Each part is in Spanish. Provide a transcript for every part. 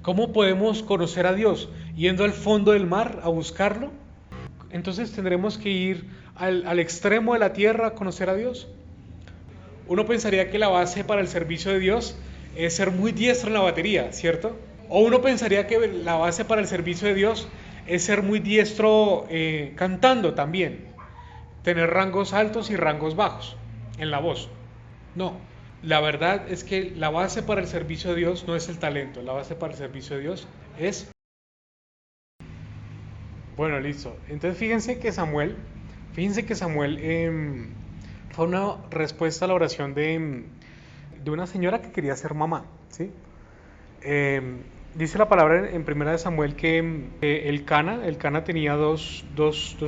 ¿Cómo podemos conocer a Dios? ¿Yendo al fondo del mar a buscarlo? Entonces tendremos que ir al extremo de la tierra a conocer a Dios. Uno pensaría que la base para el servicio de Dios es ser muy diestro en la batería, ¿cierto? O uno pensaría que la base para el servicio de Dios es ser muy diestro cantando también, tener rangos altos y rangos bajos en la voz. No, la verdad es que la base para el servicio de Dios no es el talento, la base para el servicio de Dios es... Bueno, listo. Entonces fíjense que Samuel fue una respuesta a la oración de una señora que quería ser mamá, ¿sí? Dice la palabra en primera de Samuel que el Cana tenía dos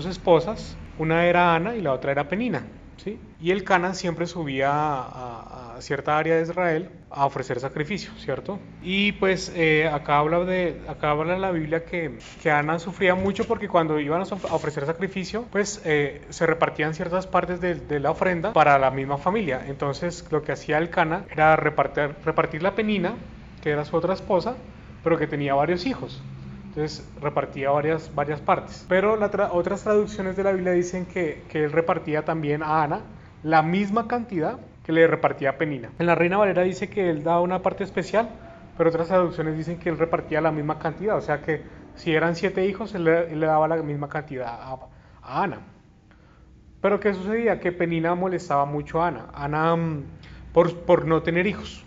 esposas, una era Ana y la otra era Penina, ¿sí? Y el Cana siempre subía a cierta área de Israel a ofrecer sacrificio, ¿cierto? Y pues acá habla la Biblia que Ana sufría mucho porque cuando iban a ofrecer sacrificio, pues se repartían ciertas partes de la ofrenda para la misma familia. Entonces lo que hacía el Cana era repartir la Penina, que era su otra esposa, pero que tenía varios hijos. Entonces repartía varias partes. Pero otras traducciones de la Biblia dicen que él repartía también a Ana la misma cantidad que le repartía a Penina. En la Reina Valera dice que él daba una parte especial, pero otras traducciones dicen que él repartía la misma cantidad. O sea que si eran 7 hijos, él le daba la misma cantidad a Ana. Pero ¿qué sucedía? Que Penina molestaba mucho a Ana. Ana por no tener hijos.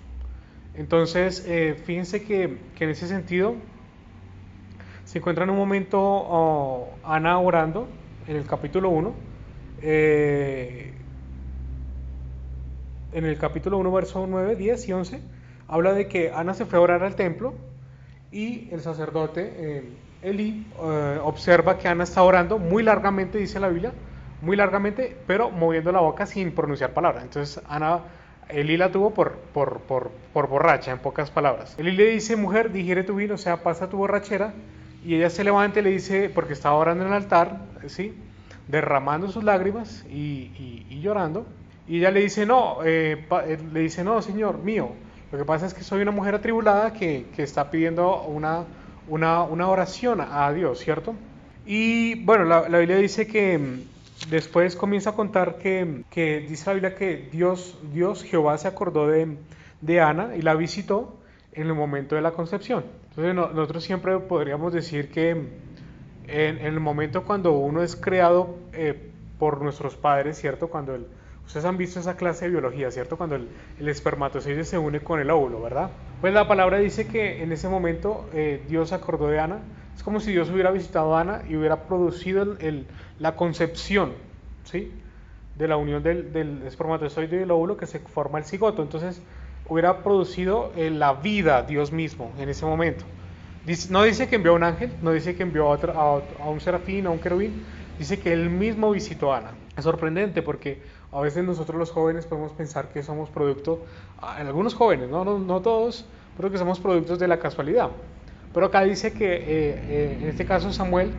Entonces, fíjense que en ese sentido se encuentra en un momento Ana orando en el capítulo 1. En el capítulo 1, verso 9, 10 y 11, habla de que Ana se fue a orar al templo y el sacerdote Elí observa que Ana está orando muy largamente, dice la Biblia, muy largamente, pero moviendo la boca sin pronunciar palabra. Entonces Elí la tuvo por borracha, en pocas palabras. Elí le dice, mujer, digiere tu vino, o sea, pasa tu borrachera. Y ella se levanta y le dice, porque estaba orando en el altar, ¿sí? Derramando sus lágrimas y llorando. Y ella le dice, no, señor mío, lo que pasa es que soy una mujer atribulada que está pidiendo una oración a Dios, ¿cierto? Y bueno, la Biblia dice que después comienza a contar que dice la Biblia que Jehová se acordó de Ana y la visitó en el momento de la concepción. Entonces nosotros siempre podríamos decir que en el momento cuando uno es creado por nuestros padres, ¿cierto? Ustedes han visto esa clase de biología, ¿cierto? Cuando el espermatozoide se une con el óvulo, ¿verdad? Pues la palabra dice que en ese momento Dios se acordó de Ana. Es como si Dios hubiera visitado a Ana y hubiera producido la concepción, ¿sí? De la unión del espermatozoide y el óvulo que se forma el cigoto. Entonces hubiera producido la vida Dios mismo en ese momento. No dice que envió a un ángel, no dice que envió a un serafín, a un querubín, dice que él mismo visitó a Ana. Es sorprendente porque a veces nosotros los jóvenes podemos pensar que somos producto, en algunos jóvenes, no todos, pero que somos productos de la casualidad. Pero acá dice que en este caso Samuel,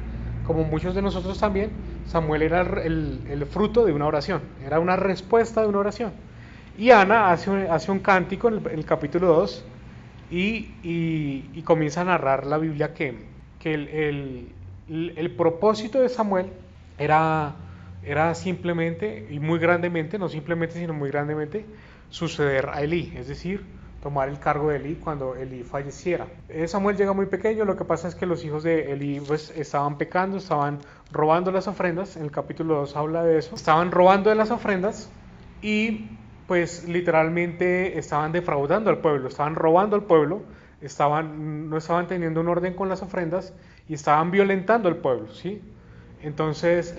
como muchos de nosotros también, Samuel era el fruto de una oración, era una respuesta de una oración. Y Ana hace un cántico en el capítulo 2 y comienza a narrar la Biblia que el propósito de Samuel era simplemente y muy grandemente, no simplemente sino muy grandemente, suceder a Elí, es decir, tomar el cargo de Elí cuando Elí falleciera. Samuel llega muy pequeño, lo que pasa es que los hijos de Elí pues, estaban pecando, estaban robando las ofrendas, en el capítulo 2 habla de eso, estaban robando de las ofrendas y pues literalmente estaban defraudando al pueblo, estaban robando al pueblo, no estaban teniendo un orden con las ofrendas y estaban violentando al pueblo, ¿sí? Entonces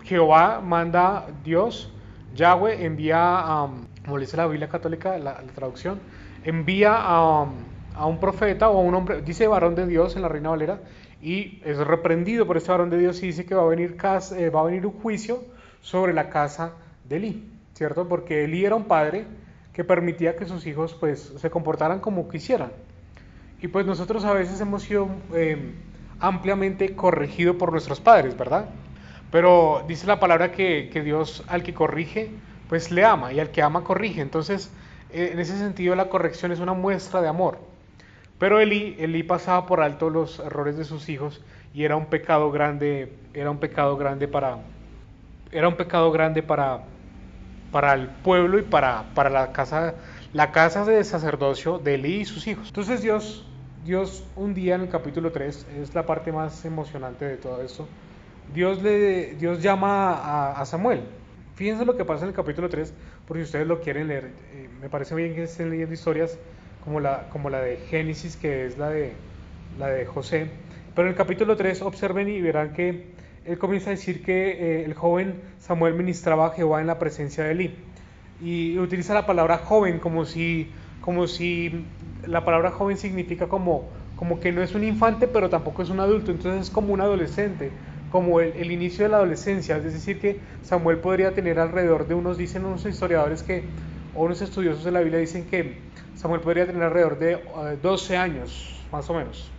Jehová manda, Dios, Yahweh envía, como le dice la Biblia católica, la traducción, envía a un profeta o a un hombre, dice varón de Dios en la Reina Valera, y es reprendido por este varón de Dios y dice que va a venir un juicio sobre la casa de Elí, ¿cierto? Porque Elí era un padre que permitía que sus hijos pues se comportaran como quisieran. Y pues nosotros a veces hemos sido ampliamente corregidos por nuestros padres, ¿verdad? Pero dice la palabra que Dios al que corrige, pues le ama, y al que ama corrige. Entonces, en ese sentido la corrección es una muestra de amor. Pero Elí pasaba por alto los errores de sus hijos y era un pecado grande, era un pecado grande para el pueblo y para la casa de sacerdocio de Elí y sus hijos. Entonces Dios un día en el capítulo 3 es la parte más emocionante de todo esto. Dios llama a Samuel. Fíjense lo que pasa en el capítulo 3, por si ustedes lo quieren leer. Me parece bien que estén leyendo historias como la de Génesis, que es la de José. Pero en el capítulo 3 observen y verán que él comienza a decir que el joven Samuel ministraba a Jehová en la presencia de Elí. Y utiliza la palabra joven como si la palabra joven significa como que no es un infante, pero tampoco es un adulto. Entonces es como un adolescente, como el inicio de la adolescencia. Es decir, que Samuel podría tener alrededor de dicen unos historiadores o unos estudiosos de la Biblia dicen que Samuel podría tener alrededor de 12 años, más o menos.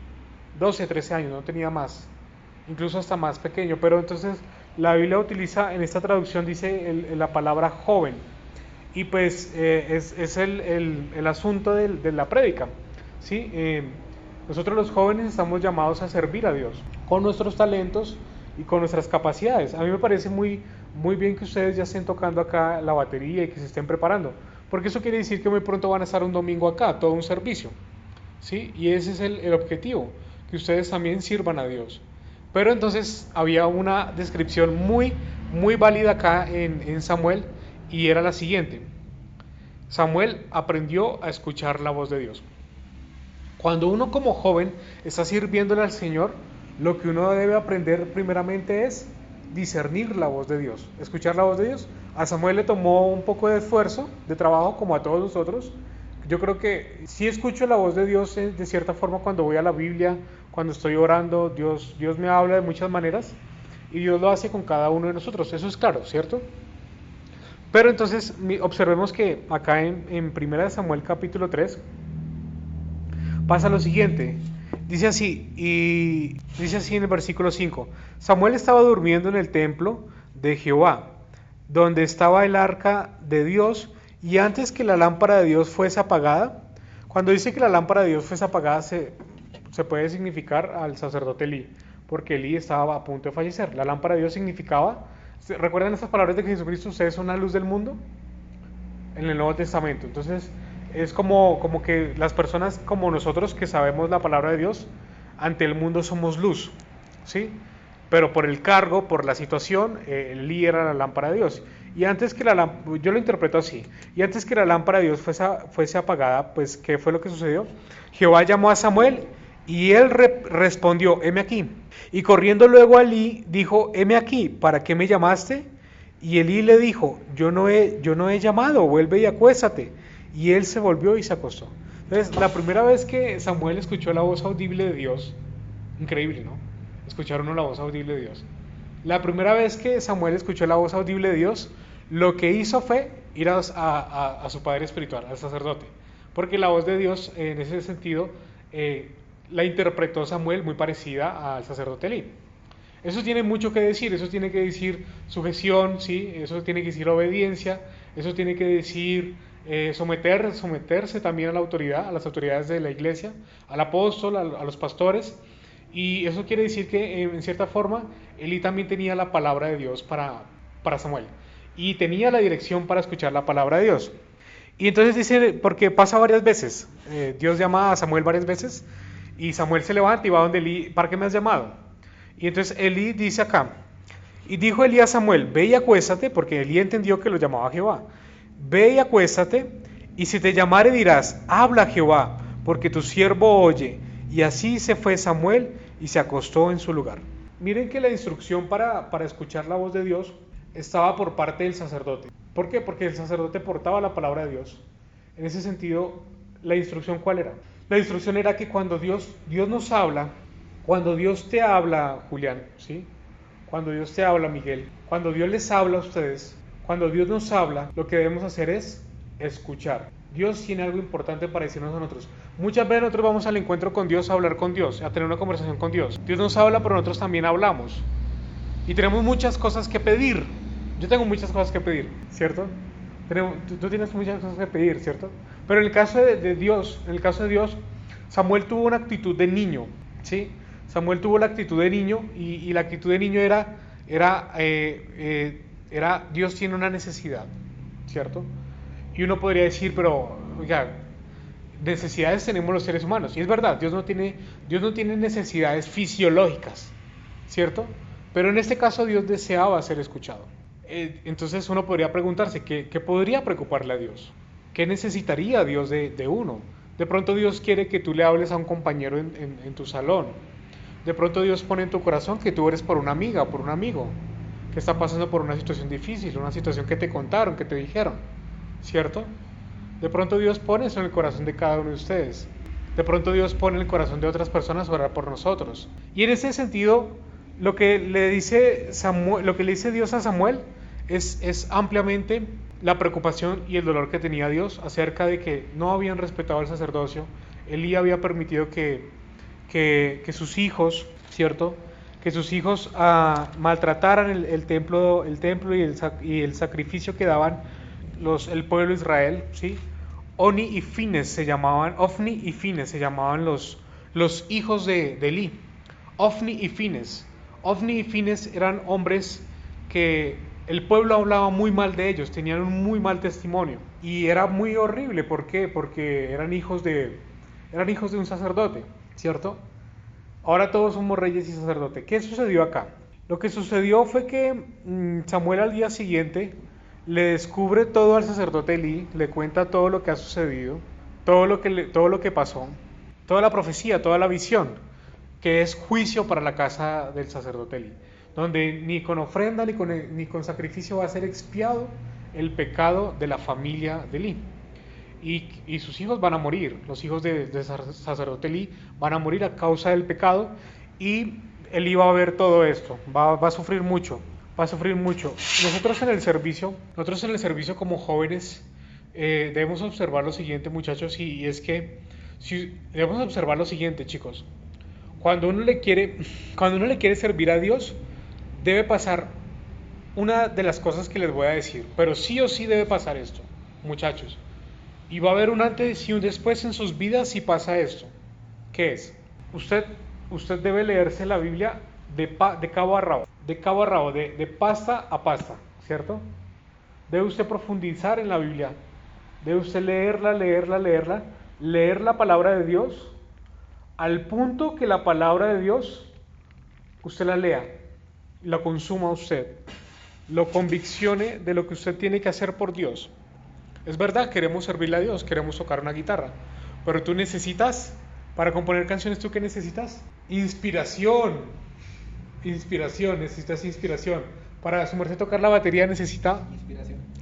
12, 13 años, no tenía más. Incluso hasta más pequeño. Pero entonces la Biblia utiliza, en esta traducción dice la palabra joven. Y pues es el asunto de la prédica. ¿Sí? Nosotros los jóvenes estamos llamados a servir a Dios con nuestros talentos y con nuestras capacidades. A mí me parece muy bien que ustedes ya estén tocando acá la batería y que se estén preparando, porque eso quiere decir que muy pronto van a estar un domingo acá, todo un servicio, ¿sí? Y ese es el objetivo, que ustedes también sirvan a Dios. Pero entonces había una descripción muy válida acá en Samuel, y era la siguiente: Samuel aprendió a escuchar la voz de Dios. Cuando uno como joven está sirviéndole al Señor, lo que uno debe aprender primeramente es discernir la voz de Dios, escuchar la voz de Dios. A Samuel le tomó un poco de esfuerzo, de trabajo, como a todos nosotros. Yo creo que sí escucho la voz de Dios de cierta forma cuando voy a la Biblia, cuando estoy orando. Dios me habla de muchas maneras y Dios lo hace con cada uno de nosotros, eso es claro, ¿cierto? Pero entonces observemos que acá en 1 Samuel capítulo 3 pasa lo siguiente. Dice así en el versículo 5: Samuel estaba durmiendo en el templo de Jehová, donde estaba el arca de Dios, y antes que la lámpara de Dios fuese apagada. Cuando dice que la lámpara de Dios fuese apagada, se puede significar al sacerdote Elí, porque Elí estaba a punto de fallecer. La lámpara de Dios significaba, ¿recuerdan estas palabras de que Jesucristo, ustedes son la luz del mundo? En el Nuevo Testamento. Entonces es como que las personas como nosotros que sabemos la palabra de Dios, ante el mundo somos luz, ¿sí? Pero por el cargo, por la situación, Elí era la lámpara de Dios. Y antes que yo lo interpreto así, y antes que la lámpara de Dios fuese apagada, pues ¿qué fue lo que sucedió? Jehová llamó a Samuel y él respondió: heme aquí. Y corriendo luego a Elí, dijo: heme aquí, ¿para qué me llamaste? Y Elí le dijo: yo no he llamado, vuelve y acuéstate. Y él se volvió y se acostó. Entonces, la primera vez que Samuel escuchó la voz audible de Dios, increíble, ¿no? Escuchar uno la voz audible de Dios. La primera vez que Samuel escuchó la voz audible de Dios, lo que hizo fue ir a su padre espiritual, al sacerdote. Porque la voz de Dios, en ese sentido, la interpretó Samuel muy parecida al sacerdote Elí. Eso tiene mucho que decir, eso tiene que decir sujeción, ¿sí? Eso tiene que decir obediencia, eso tiene que decir someterse también a la autoridad, a las autoridades de la iglesia, al apóstol, a los pastores. Y eso quiere decir que en cierta forma Elí también tenía la palabra de Dios para Samuel, y tenía la dirección para escuchar la palabra de Dios. Y entonces dice, porque pasa varias veces, Dios llama a Samuel varias veces, y Samuel se levanta y va donde Elí: ¿para qué me has llamado? Y entonces Elí dice acá: y dijo Elí a Samuel: ve y acuéstate, porque Elí entendió que lo llamaba Jehová. Ve y acuéstate, y si te llamare dirás: habla Jehová, porque tu siervo oye. Y así se fue Samuel y se acostó en su lugar. Miren que la instrucción para escuchar la voz de Dios estaba por parte del sacerdote. ¿Por qué? Porque el sacerdote portaba la palabra de Dios. En ese sentido, ¿la instrucción cuál era? La instrucción era que cuando Dios nos habla, cuando Dios te habla, Julián, ¿sí? Cuando Dios te habla, Miguel, cuando Dios les habla a ustedes, cuando Dios nos habla, lo que debemos hacer es escuchar. Dios tiene algo importante para decirnos a nosotros. Muchas veces nosotros vamos al encuentro con Dios, a hablar con Dios, a tener una conversación con Dios. Dios nos habla, pero nosotros también hablamos. Y tenemos muchas cosas que pedir. Yo tengo muchas cosas que pedir, ¿cierto? Tú tienes muchas cosas que pedir, ¿cierto? Pero en el caso de Dios, Samuel tuvo una actitud de niño, ¿sí? Samuel tuvo la actitud de niño y la actitud de niño era Dios tiene una necesidad, ¿cierto? Y uno podría decir, pero, oiga, necesidades tenemos los seres humanos. Y es verdad, Dios no tiene necesidades fisiológicas, ¿cierto? Pero en este caso Dios deseaba ser escuchado. Entonces uno podría preguntarse, ¿qué podría preocuparle a Dios? ¿Qué necesitaría Dios de uno? De pronto Dios quiere que tú le hables a un compañero en tu salón. De pronto Dios pone en tu corazón que tú eres por una amiga, por un amigo, que está pasando por una situación difícil, una situación que te contaron, que te dijeron, ¿cierto? De pronto Dios pone eso en el corazón de cada uno de ustedes. De pronto Dios pone en el corazón de otras personas orar por nosotros. Y en ese sentido, lo que le dice Dios a Samuel es ampliamente la preocupación y el dolor que tenía Dios acerca de que no habían respetado el sacerdocio. Elí había permitido que sus hijos, ¿cierto? Que sus hijos maltrataran el templo y el sacrificio que daban el pueblo de Israel, ¿sí? Ofni y Fines se llamaban los hijos de Elí. Ofni y Fines. Ofni y Fines eran hombres que el pueblo hablaba muy mal de ellos, tenían un muy mal testimonio. Y era muy horrible, ¿por qué? Porque eran hijos de un sacerdote, ¿cierto? Ahora todos somos reyes y sacerdotes. ¿Qué sucedió acá? Lo que sucedió fue que Samuel al día siguiente le descubre todo al sacerdote Elí, le cuenta todo lo que ha sucedido, todo lo que pasó, toda la profecía, toda la visión, que es juicio para la casa del sacerdote Elí, donde ni con ofrenda ni con sacrificio va a ser expiado el pecado de la familia de Elí. Y sus hijos van a morir, los hijos de sacerdote Elí van a morir a causa del pecado, y Elí va a ver todo esto, va a sufrir mucho, va a sufrir mucho. Nosotros en el servicio como jóvenes debemos observar lo siguiente, muchachos, y es que debemos observar lo siguiente, chicos. Cuando uno le quiere servir a Dios, debe pasar una de las cosas que les voy a decir, pero sí o sí debe pasar esto, muchachos. Y va a haber un antes y un después en sus vidas si pasa esto. ¿Qué es? Usted debe leerse la Biblia de cabo a rabo, de pasta a pasta, ¿cierto? Debe usted profundizar en la Biblia, debe usted leer la palabra de Dios, al punto que la palabra de Dios usted la lea, la consuma usted, lo conviccione de lo que usted tiene que hacer por Dios. Es verdad, queremos servirle a Dios, queremos tocar una guitarra, pero tú necesitas, para componer canciones, ¿tú qué necesitas? Inspiración, necesitas inspiración. Para su merced tocar la batería necesita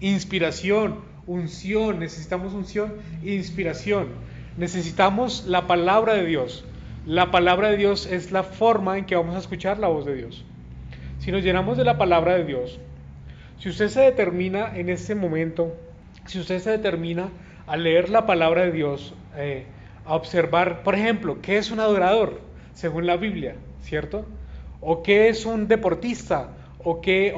inspiración, unción, necesitamos unción e inspiración. Necesitamos la palabra de Dios. La palabra de Dios es la forma en que vamos a escuchar la voz de Dios. Si nos llenamos de la palabra de Dios, si usted se determina en este momento, si usted se determina a leer la palabra de Dios, a observar, por ejemplo, ¿qué es un adorador? Según la Biblia, ¿cierto? ¿O qué es un deportista? ¿Qué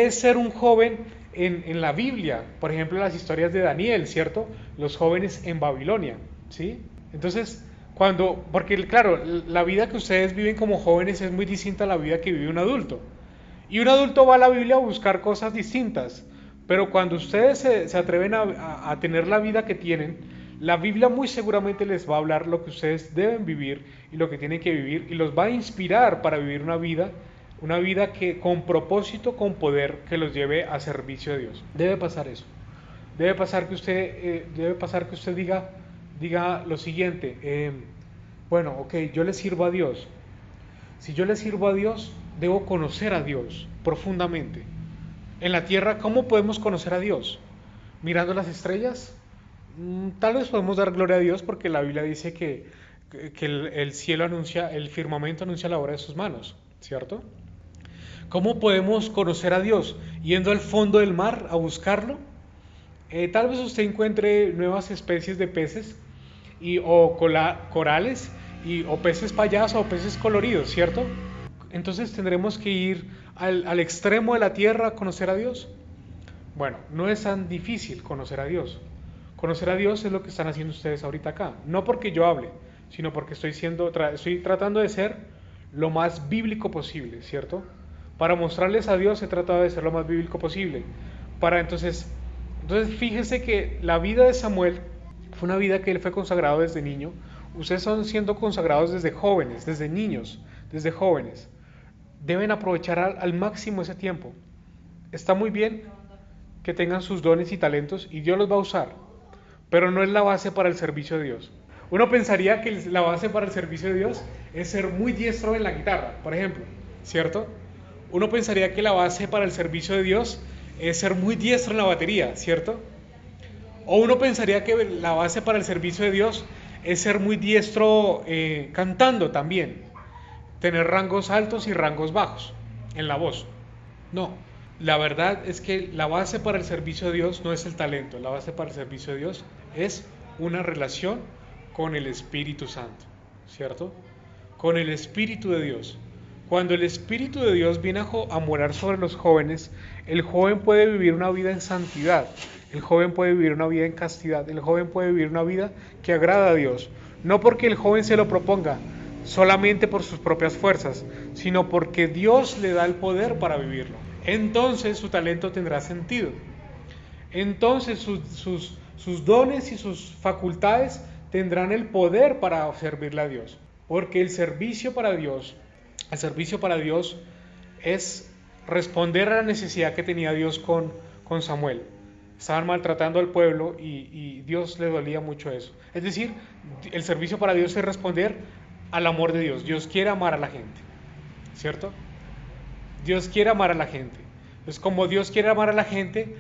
es ser un joven en la Biblia? Por ejemplo, las historias de Daniel, ¿cierto? Los jóvenes en Babilonia, ¿sí? Entonces, porque claro, la vida que ustedes viven como jóvenes es muy distinta a la vida que vive un adulto. Y un adulto va a la Biblia a buscar cosas distintas. Pero cuando ustedes se atreven a tener la vida que tienen, la Biblia muy seguramente les va a hablar lo que ustedes deben vivir y lo que tienen que vivir, y los va a inspirar para vivir una vida que con propósito, con poder, que los lleve a servicio de Dios. Debe pasar eso. Debe pasar que usted diga lo siguiente, bueno, ok, yo le sirvo a Dios. Si yo le sirvo a Dios, debo conocer a Dios profundamente. En la tierra, ¿cómo podemos conocer a Dios? ¿Mirando las estrellas? Tal vez podemos dar gloria a Dios porque la Biblia dice que el cielo anuncia, el firmamento anuncia la obra de sus manos, ¿cierto? ¿Cómo podemos conocer a Dios? Yendo al fondo del mar a buscarlo. Tal vez usted encuentre nuevas especies de peces o corales o peces payaso o peces coloridos, ¿cierto? Entonces tendremos que ir al extremo de la tierra a conocer a Dios. Bueno, no es tan difícil conocer a Dios. Conocer a Dios es lo que están haciendo ustedes ahorita acá. No porque yo hable, sino porque estoy tratando de ser lo más bíblico posible, ¿cierto? Para mostrarles a Dios he tratado de ser lo más bíblico posible. Entonces fíjense que la vida de Samuel fue una vida que él fue consagrado desde niño. Ustedes son siendo consagrados desde jóvenes, desde niños, desde jóvenes. Deben aprovechar al máximo ese tiempo. Está muy bien que tengan sus dones y talentos y Dios los va a usar, pero no es la base para el servicio de Dios. Uno pensaría que la base para el servicio de Dios es ser muy diestro en la guitarra, por ejemplo, ¿cierto? Uno pensaría que la base para el servicio de Dios es ser muy diestro en la batería, ¿cierto? O uno pensaría que la base para el servicio de Dios es ser muy diestro cantando también, tener rangos altos y rangos bajos en la voz. No, la verdad es que la base para el servicio de Dios no es el talento, la base para el servicio de Dios es una relación con el Espíritu Santo, ¿cierto? Con el Espíritu de Dios. Cuando el Espíritu de Dios viene a morar sobre los jóvenes, el joven puede vivir una vida en santidad, el joven puede vivir una vida en castidad, el joven puede vivir una vida que agrada a Dios. No porque el joven se lo proponga, solamente por sus propias fuerzas, sino porque Dios le da el poder para vivirlo. Entonces su talento tendrá sentido. Entonces sus dones y sus facultades tendrán el poder para servirle a Dios. Porque el servicio para Dios es responder a la necesidad que tenía Dios con Samuel. Estaban maltratando al pueblo y Dios le dolía mucho eso. Es decir, el servicio para Dios es responder al amor de Dios. Dios quiere amar a la gente, ¿cierto? Dios quiere amar a la gente. Entonces, como Dios quiere amar a la gente,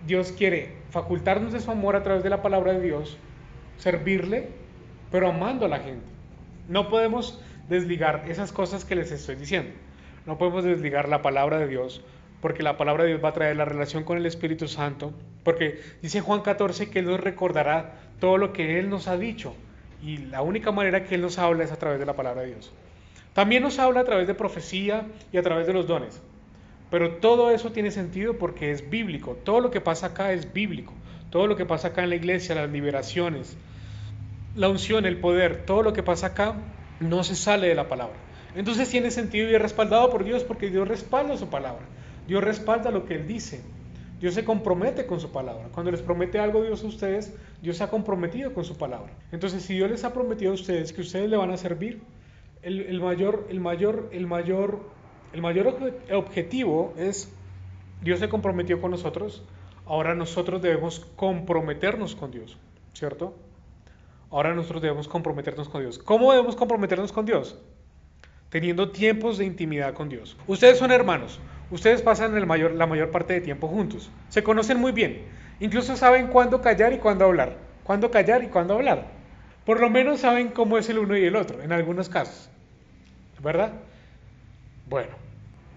Dios quiere facultarnos de su amor a través de la palabra de Dios, servirle, pero amando a la gente. No podemos desligar esas cosas que les estoy diciendo. No podemos desligar la palabra de Dios, porque la palabra de Dios va a traer la relación con el Espíritu Santo, porque dice Juan 14 que Él nos recordará todo lo que Él nos ha dicho, y la única manera que Él nos habla es a través de la palabra de Dios. También nos habla a través de profecía y a través de los dones, pero todo eso tiene sentido porque es bíblico. Todo lo que pasa acá es bíblico. Todo lo que pasa acá en la iglesia, las liberaciones, la unción, el poder, todo lo que pasa acá no se sale de la palabra. Entonces tiene sentido y es respaldado por Dios porque Dios respalda su palabra. Dios respalda lo que Él dice. Dios se compromete con su palabra. Cuando les promete algo Dios a ustedes, Dios se ha comprometido con su palabra. Entonces, si Dios les ha prometido a ustedes que ustedes le van a servir, el mayor objetivo es, Dios se comprometió con nosotros, ahora nosotros debemos comprometernos con Dios, ¿cierto? Ahora nosotros debemos comprometernos con Dios. ¿Cómo debemos comprometernos con Dios? Teniendo tiempos de intimidad con Dios. Ustedes son hermanos, ustedes pasan la mayor parte de tiempo juntos, se conocen muy bien, incluso saben cuándo callar y cuándo hablar, cuándo callar y cuándo hablar. Por lo menos saben cómo es el uno y el otro, en algunos casos, ¿verdad? Bueno,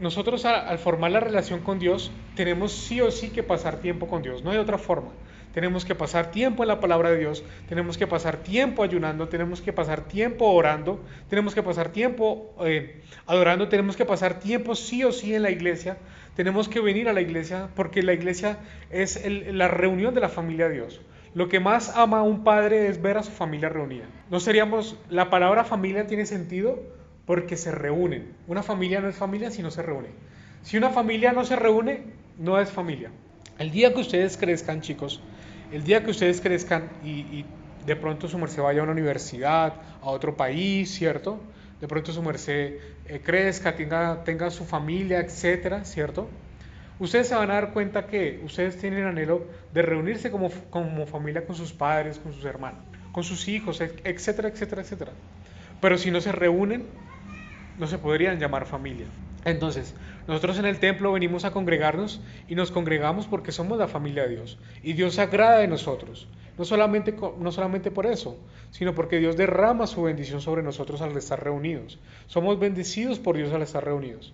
nosotros al formar la relación con Dios, tenemos sí o sí que pasar tiempo con Dios, no hay otra forma. Tenemos que pasar tiempo en la palabra de Dios, tenemos que pasar tiempo ayunando, tenemos que pasar tiempo orando, tenemos que pasar tiempo adorando, tenemos que pasar tiempo sí o sí en la iglesia, tenemos que venir a la iglesia porque la iglesia es la reunión de la familia de Dios. Lo que más ama a un padre es ver a su familia reunida. La palabra familia tiene sentido porque se reúnen. Una familia no es familia si no se reúne. Si una familia no se reúne, no es familia. El día que ustedes crezcan, chicos, el día que ustedes crezcan y de pronto su merced vaya a una universidad, a otro país, ¿cierto? De pronto su merced crezca, tenga su familia, etcétera, ¿cierto? Ustedes se van a dar cuenta que ustedes tienen anhelo de reunirse como familia con sus padres, con sus hermanos, con sus hijos, etcétera, etcétera, etcétera. Pero si no se reúnen, no se podrían llamar familia. Entonces, nosotros en el templo venimos a congregarnos y nos congregamos porque somos la familia de Dios. Y Dios se agrada de nosotros. No solamente por eso, sino porque Dios derrama su bendición sobre nosotros al estar reunidos. Somos bendecidos por Dios al estar reunidos.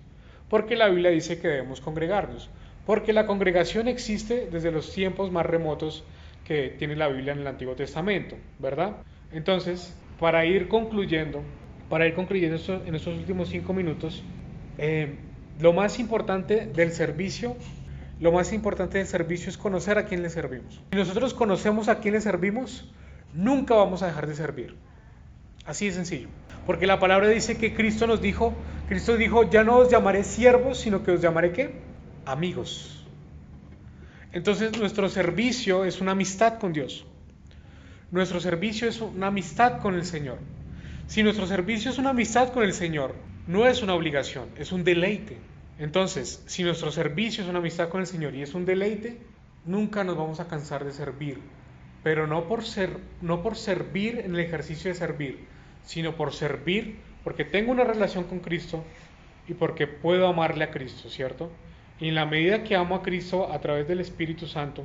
Porque la Biblia dice que debemos congregarnos. Porque la congregación existe desde los tiempos más remotos que tiene la Biblia en el Antiguo Testamento, ¿verdad? Entonces, para ir concluyendo en estos últimos 5 minutos, lo más importante del servicio lo más importante del servicio es conocer a quién le servimos. Si nosotros conocemos a quién le servimos, nunca vamos a dejar de servir. Así de sencillo. Porque la palabra dice que Cristo dijo, ya no os llamaré siervos, sino que os llamaré ¿qué? Amigos. Entonces nuestro servicio es una amistad con Dios. Nuestro servicio es una amistad con el Señor. Si nuestro servicio es una amistad con el Señor, no es una obligación, es un deleite. Entonces, si nuestro servicio es una amistad con el Señor y es un deleite, nunca nos vamos a cansar de servir. Pero no por servir en el ejercicio de servir, sino por servir porque tengo una relación con Cristo y porque puedo amarle a Cristo, ¿cierto? Y en la medida que amo a Cristo a través del Espíritu Santo,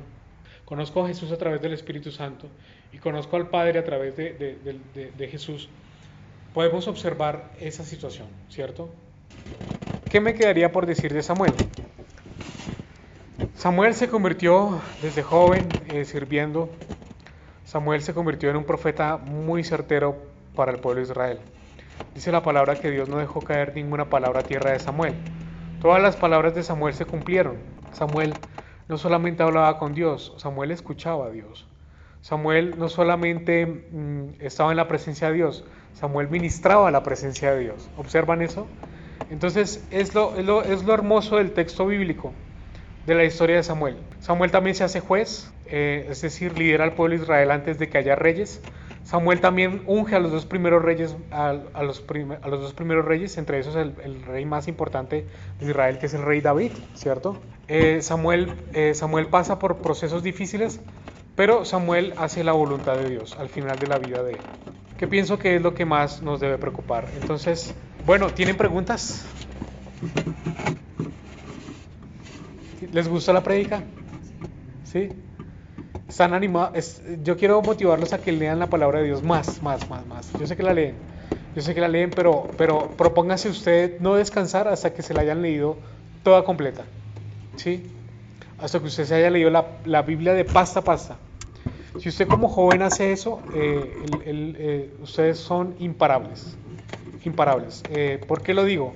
conozco a Jesús a través del Espíritu Santo y conozco al Padre a través de Jesús, podemos observar esa situación, ¿cierto? ¿Qué me quedaría por decir de Samuel? Samuel se convirtió desde joven sirviendo. Samuel se convirtió en un profeta muy certero para el pueblo de Israel. Dice la palabra que Dios no dejó caer ninguna palabra a tierra de Samuel. Todas las palabras de Samuel se cumplieron. Samuel no solamente hablaba con Dios, Samuel escuchaba a Dios. Samuel no solamente estaba en la presencia de Dios, Samuel ministraba la presencia de Dios. ¿Observan eso? Entonces es lo hermoso del texto bíblico, de la historia de Samuel. Samuel también se hace juez, es decir, lidera al pueblo de Israel antes de que haya reyes. Samuel también unge a los dos primeros reyes, a los dos primeros reyes, entre esos el rey más importante de Israel, que es el rey David, ¿cierto? Samuel pasa por procesos difíciles, pero Samuel hace la voluntad de Dios al final de la vida de él, que pienso que es lo que más nos debe preocupar. Entonces, bueno, ¿tienen preguntas? ¿Les gustó la prédica? ¿Sí? ¿Están animados? Yo quiero motivarlos a que lean la palabra de Dios más. Yo sé que la leen, pero propóngase usted no descansar hasta que se la hayan leído toda completa. ¿Sí? Hasta que usted se haya leído la Biblia de pasta a pasta. Si usted como joven hace eso, ustedes son imparables. ¿Por qué lo digo?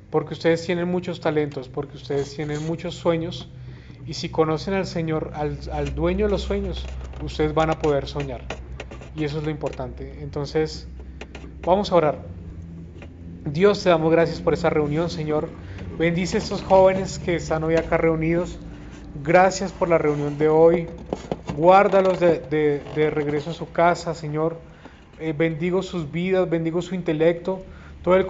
Porque ustedes tienen muchos talentos, porque ustedes tienen muchos sueños, y si conocen al Señor, al dueño de los sueños, ustedes van a poder soñar, y eso es lo importante. Entonces, vamos a orar. Dios, te damos gracias por esa reunión, Señor. Bendice a estos jóvenes que están hoy acá reunidos. Gracias por la reunión de hoy. Guárdalos de regreso a su casa, Señor. Bendigo sus vidas, bendigo su intelecto, todo el